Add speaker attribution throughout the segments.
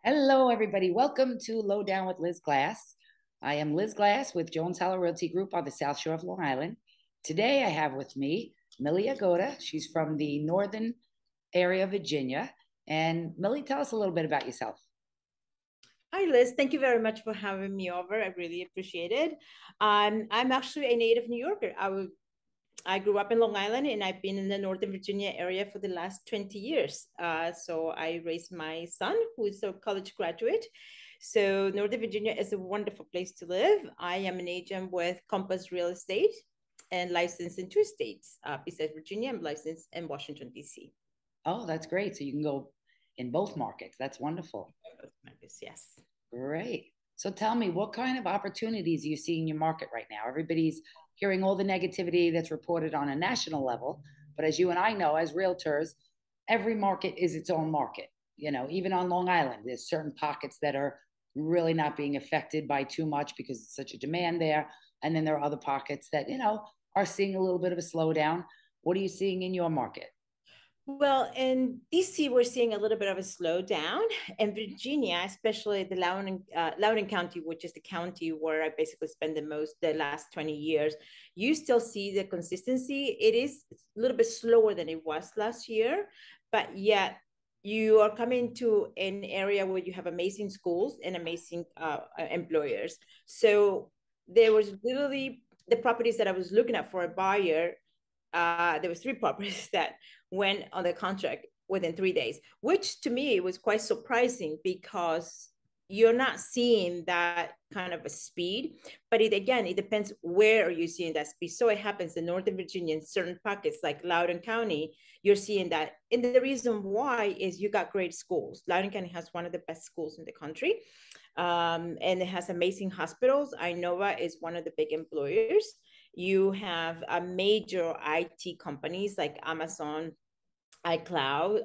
Speaker 1: Hello, everybody. Welcome to Lowdown with Liz Glass. I am Liz Glass with Jones Holler Realty Group on the South Shore of Long Island. Today, I have with me Millie Yagoda. She's from the northern area of Virginia. And Millie, tell us a little bit about yourself.
Speaker 2: Hi, Liz. Thank you very much for having me over. I really appreciate it. I'm actually a native New Yorker. I grew up in Long Island and I've been in the Northern Virginia area for the last 20 years. So I raised my son, who is a college graduate. So Northern Virginia is a wonderful place to live. I am an agent with Compass Real Estate and licensed in two states. Besides Virginia, I'm licensed in Washington, D.C.
Speaker 1: Oh, that's great. So you can go in both markets. That's wonderful.
Speaker 2: Yes.
Speaker 1: Great. So tell me, what kind of opportunities are you seeing in your market right now? Everybody's hearing all the negativity that's reported on a national level, but as you and I know, as realtors, every market is its own market. Even on Long Island, there's certain pockets that are really not being affected by too much because it's such a demand there. And then there are other pockets that, are seeing a little bit of a slowdown. What are you seeing in your market?
Speaker 2: Well, in DC, we're seeing a little bit of a slowdown. In Virginia, especially the Loudoun County, which is the county where I basically spent the last 20 years, you still see the consistency. It is a little bit slower than it was last year, but yet you are coming to an area where you have amazing schools and amazing employers. So there was literally the properties that I was looking at for a buyer. There was three properties that went on the contract within 3 days, which to me was quite surprising because you're not seeing that kind of a speed. But it depends where are you seeing that speed. So it happens in Northern Virginia, in certain pockets like Loudoun County, you're seeing that. And the reason why is you got great schools. Loudoun County has one of the best schools in the country. And it has amazing hospitals. Inova is one of the big employers. You have major IT companies like Amazon, iCloud,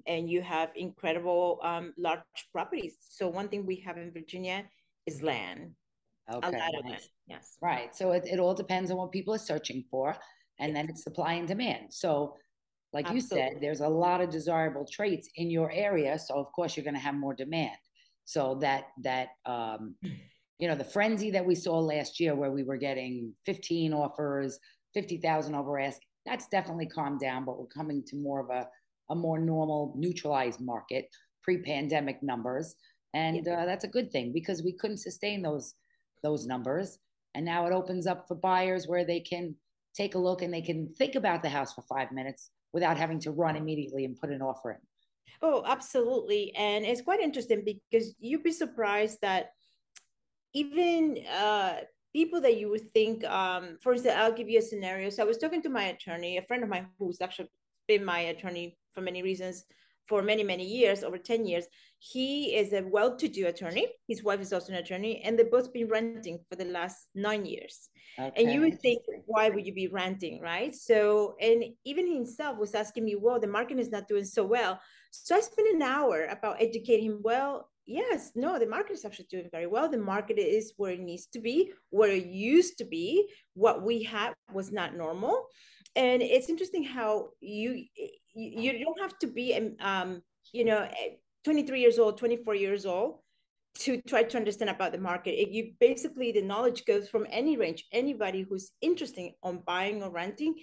Speaker 2: and you have incredible large properties. So one thing we have in Virginia is land, a
Speaker 1: Okay,
Speaker 2: lot of land.
Speaker 1: nice.
Speaker 2: Yes,
Speaker 1: Right. So it all depends on what people are searching for, and
Speaker 2: yes,
Speaker 1: then it's supply and demand. So, like you said,
Speaker 2: absolutely.
Speaker 1: there's a lot of desirable traits in your area. So of course you're going to have more demand. So the frenzy that we saw last year where we were getting 15 offers, 50,000 over ask, that's definitely calmed down, but we're coming to more of a more normal neutralized market, pre-pandemic numbers.
Speaker 2: Yeah.
Speaker 1: And that's a good thing because we couldn't sustain those numbers. And now it opens up for buyers where they can take a look and they can think about the house for 5 minutes without having to run immediately and put an offer in.
Speaker 2: Oh, absolutely. And it's quite interesting because you'd be surprised that even people that you would think, for instance, I'll give you a scenario. So I was talking to my attorney, a friend of mine who's actually been my attorney for many reasons for many, many years, over 10 years. He is a well-to-do attorney. His wife is also an attorney, and they've both been renting for the last 9 years. And you
Speaker 1: Okay,
Speaker 2: would think,
Speaker 1: interesting.
Speaker 2: why would you be renting, right? So, and even himself was asking me, well, the market is not doing so well. So I spent an hour about educating him. Well, yes, no, the market is actually doing very well. The market is where it needs to be, where it used to be. What we had was not normal. And it's interesting how you don't have to be you know 23 years old, 24 years old to try to understand about the market. You basically, the knowledge goes from any range. Anybody who's interested on buying or renting,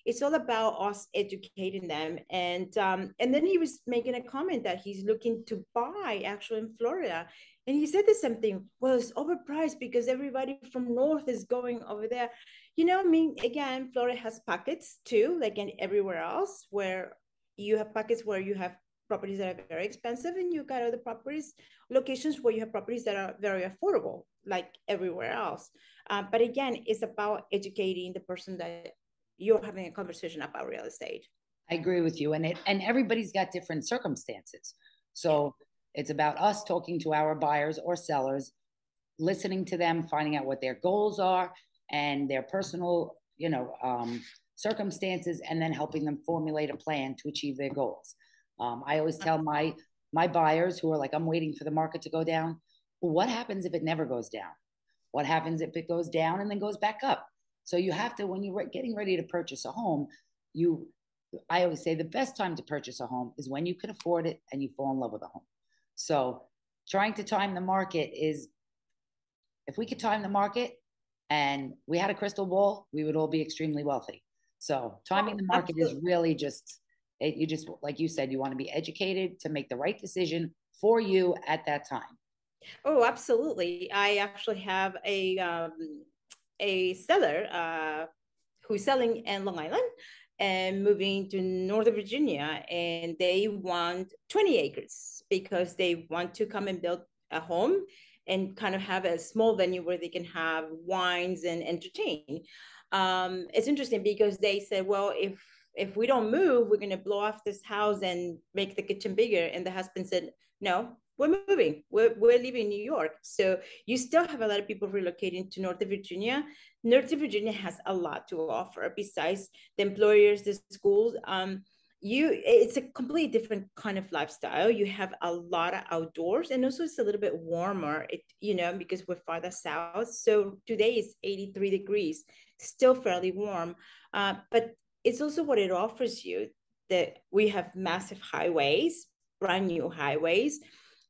Speaker 2: it's all about us educating them. And then he was making a comment that he's looking to buy actually in Florida. And he said the same thing. Well, it's overpriced because everybody from north is going over there. I mean, again, Florida has pockets too, like in everywhere else, where you have pockets where you have properties that are very expensive, and you got other properties, locations where you have properties that are very affordable, like everywhere else. But again, it's about educating the person that you're having a conversation about real estate.
Speaker 1: I agree with you. And everybody's got different circumstances.
Speaker 2: Yes.
Speaker 1: So it's about us talking to our buyers or sellers, listening to them, finding out what their goals are and their personal, circumstances, and then helping them formulate a plan to achieve their goals. I always tell my buyers who are like, I'm waiting for the market to go down. Well, what happens if it never goes down? What happens if it goes down and then goes back up? So you have to, when you're getting ready to purchase a home, you I always say the best time to purchase a home is when you can afford it and you fall in love with a home. So trying to time the market is, if we could time the market and we had a crystal ball, we would all be extremely wealthy. So timing
Speaker 2: Oh,
Speaker 1: the market is
Speaker 2: absolutely.
Speaker 1: really just, you just, like you said, you want to be educated to make the right decision for you at that time.
Speaker 2: Oh, absolutely. I actually have a seller who's selling in Long Island and moving to Northern Virginia, and they want 20 acres because they want to come and build a home and kind of have a small venue where they can have wines and entertain. It's interesting because they said, well, if we don't move, we're going to blow off this house and make the kitchen bigger. And the husband said, no, we're moving. We're leaving New York. So you still have a lot of people relocating to Northern Virginia. Northern Virginia has a lot to offer besides the employers, the schools. It's a completely different kind of lifestyle. You have a lot of outdoors, and also it's a little bit warmer. Because we're farther south. So today is 83 degrees, still fairly warm. But it's also what it offers you, that we have massive highways, brand new highways.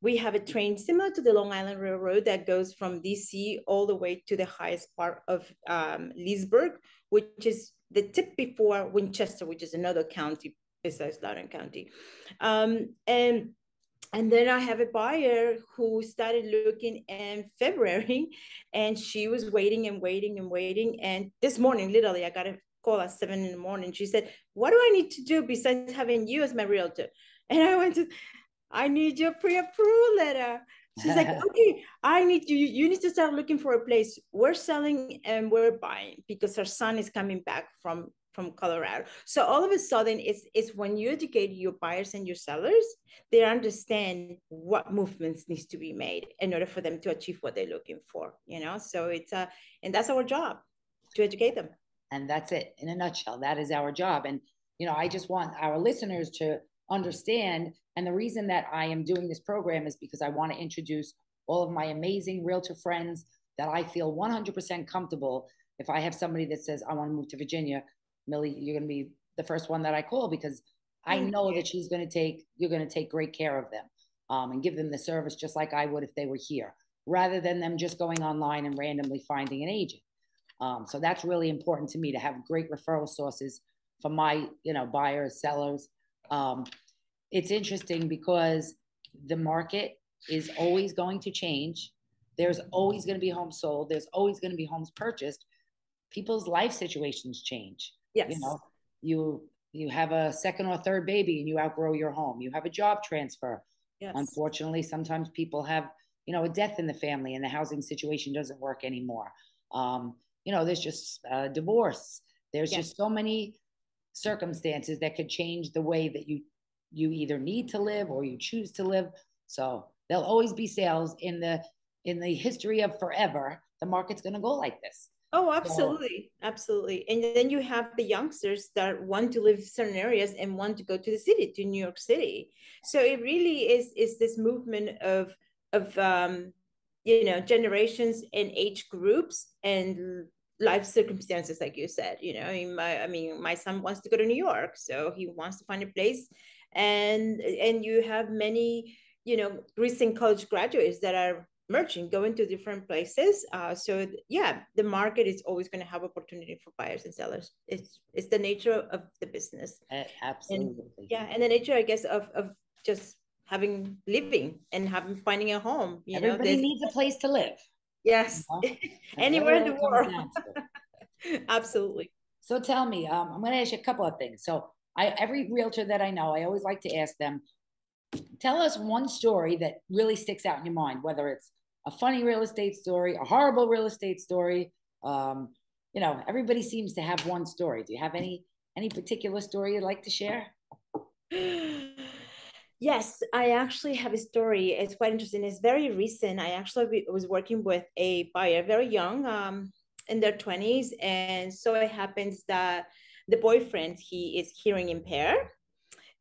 Speaker 2: We have a train similar to the Long Island Railroad that goes from DC all the way to the highest part of Leesburg, which is the tip before Winchester, which is another county besides Loudoun County. And then I have a buyer who started looking in February, and she was waiting and waiting and waiting. And this morning, literally, I got a call at 7 in the morning. She said, "What do I need to do besides having you as my realtor?" And I went to, "I need your pre-approval letter." She's like, "Okay, I need you. You need to start looking for a place. We're selling and we're buying because our son is coming back from Colorado." So all of a sudden, it's when you educate your buyers and your sellers, they understand what movements needs to be made in order for them to achieve what they're looking for. So and that's our job, to educate them.
Speaker 1: And that's it in a nutshell. That is our job. And, I just want our listeners to understand. And the reason that I am doing this program is because I want to introduce all of my amazing realtor friends that I feel 100% comfortable. If I have somebody that says, I want to move to Virginia, Millie, you're going to be the first one that I call, because I
Speaker 2: Thank
Speaker 1: know
Speaker 2: you.
Speaker 1: that you're going to take great care of them, and give them the service just like I would if they were here, rather than them just going online and randomly finding an agent. So that's really important to me, to have great referral sources for my, buyers, sellers. Um, it's interesting because the market is always going to change. There's always going to be homes sold. There's always going to be homes purchased. People's life situations change. You
Speaker 2: Yes.
Speaker 1: know, you have a second or third baby and you outgrow your home. You have a job transfer.
Speaker 2: Yes.
Speaker 1: Unfortunately, sometimes people have, a death in the family and the housing situation doesn't work anymore. There's just divorce. There's
Speaker 2: Yeah.
Speaker 1: just so many circumstances that could change the way that you either need to live or you choose to live. So there'll always be sales in the history of forever. The market's going to go like this.
Speaker 2: Oh,
Speaker 1: So
Speaker 2: absolutely. Absolutely. And then you have the youngsters that want to live in certain areas and want to go to the city, to New York City. So it really is this movement of generations and age groups and life circumstances, like you said. My son wants to go to New York, so he wants to find a place. And you have many, recent college graduates that are merging, going to different places. So yeah, the market is always going to have opportunity for buyers and sellers. It's the nature of the business, and
Speaker 1: absolutely,
Speaker 2: yeah, and the nature, I guess, of just living and finding a home.
Speaker 1: everybody
Speaker 2: There's
Speaker 1: needs a place to live. You
Speaker 2: yes,
Speaker 1: know, that's really
Speaker 2: anywhere in
Speaker 1: what
Speaker 2: the
Speaker 1: it comes
Speaker 2: world.
Speaker 1: down to.
Speaker 2: Absolutely.
Speaker 1: So tell me, I'm going to ask you a couple of things. So every realtor that I know, I always like to ask them, tell us one story that really sticks out in your mind, whether it's a funny real estate story, a horrible real estate story. Um, everybody seems to have one story. Do you have any particular story you'd like to share?
Speaker 2: Yes, I actually have a story. It's quite interesting. It's very recent. I actually was working with a buyer, very young, in their 20s. And so it happens that the boyfriend, he is hearing impaired,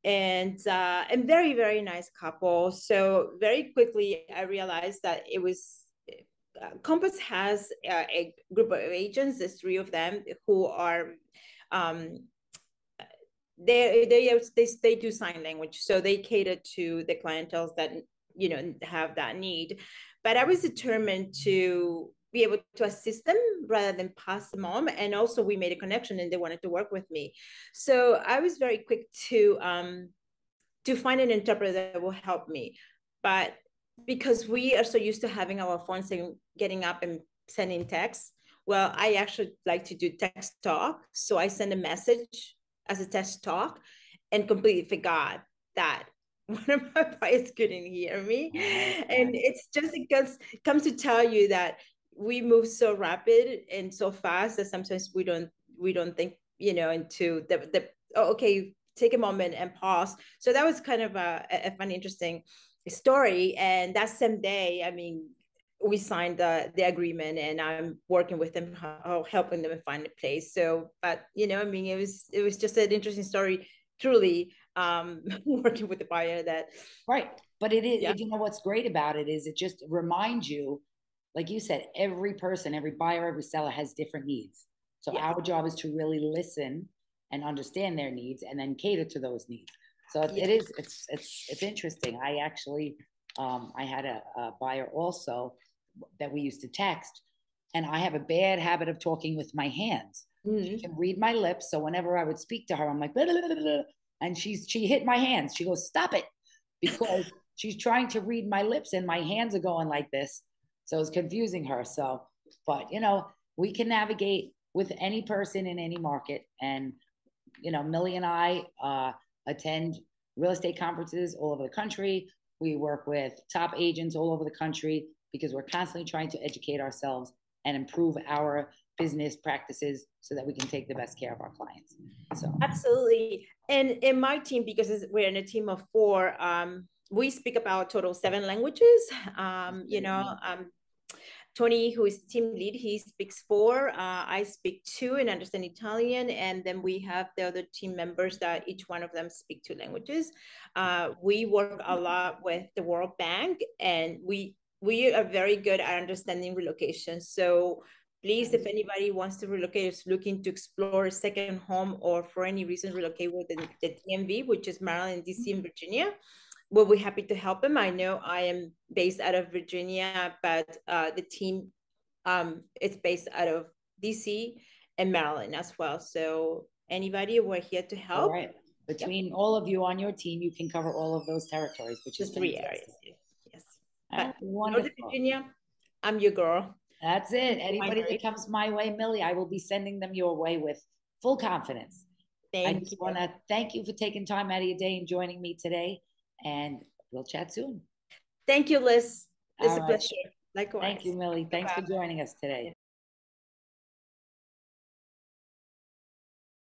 Speaker 2: and very, very nice couple. So very quickly, I realized that it was Compass has a group of agents. There's three of them who are um, they do sign language, so they cater to the clientele that have that need. But I was determined to be able to assist them rather than pass them on. And also we made a connection and they wanted to work with me. So I was very quick to find an interpreter that will help me. But because we are so used to having our phones and getting up and sending texts, well, I actually like to do text talk. So I send a message as a text talk and completely forgot that one of my buyers couldn't hear me. And it's just because it comes to tell you that we move so rapid and so fast that sometimes we don't think, into the oh, okay, take a moment and pause. So that was kind of a fun, interesting story. And that same day, I mean, we signed the agreement and I'm working with them, helping them find a place. So, but I mean, it was just an interesting story, truly, working with the buyer that.
Speaker 1: Right. But it is,
Speaker 2: Yeah.
Speaker 1: what's great about it is it just reminds you, like you said, every person, every buyer, every seller has different needs. So
Speaker 2: Yes.
Speaker 1: our job is to really listen and understand their needs and then cater to those needs. So it's interesting. I actually, I had a buyer also that we used to text, and I have a bad habit of talking with my hands. She
Speaker 2: Mm-hmm.
Speaker 1: can read my lips. So whenever I would speak to her, I'm like, blah, blah, blah, blah, and she hit my hands. She goes, stop it, because she's trying to read my lips and my hands are going like this. So it's confusing her. So, but we can navigate with any person in any market. And, Millie and I attend real estate conferences all over the country. We work with top agents all over the country because we're constantly trying to educate ourselves and improve our business practices so that we can take the best care of our clients. So,
Speaker 2: Absolutely. And in my team, because we're in a team of four, we speak about total 7 languages. Tony, who is team lead, he speaks 4. I speak 2 and understand Italian. And then we have the other team members that each one of them speak 2 languages. We work a lot with the World Bank, and we are very good at understanding relocation. So please, if anybody wants to relocate, is looking to explore a second home, or for any reason relocate within the DMV, which is Maryland, DC, and Virginia, we'll be happy to help them. I know I am based out of Virginia, but the team is based out of DC and Maryland as well. So anybody, we're here to
Speaker 1: all
Speaker 2: help.
Speaker 1: right. Between all of you on your team, you can cover all of those territories, which
Speaker 2: The
Speaker 1: is
Speaker 2: 3
Speaker 1: fantastic.
Speaker 2: areas. Yes. Yes.
Speaker 1: All right,
Speaker 2: But Northern
Speaker 1: wonderful.
Speaker 2: Virginia, I'm your girl.
Speaker 1: That's it. Anybody that comes my way, Millie, I will be sending them your way with full confidence. I
Speaker 2: Thank
Speaker 1: just
Speaker 2: you.
Speaker 1: want to thank you for taking time out of your day and joining me today. And we'll chat soon.
Speaker 2: Thank you, Liz. It's
Speaker 1: All
Speaker 2: a
Speaker 1: right.
Speaker 2: pleasure. Likewise.
Speaker 1: Thank you, Millie. Thanks for
Speaker 2: Bye-bye.
Speaker 1: joining us today.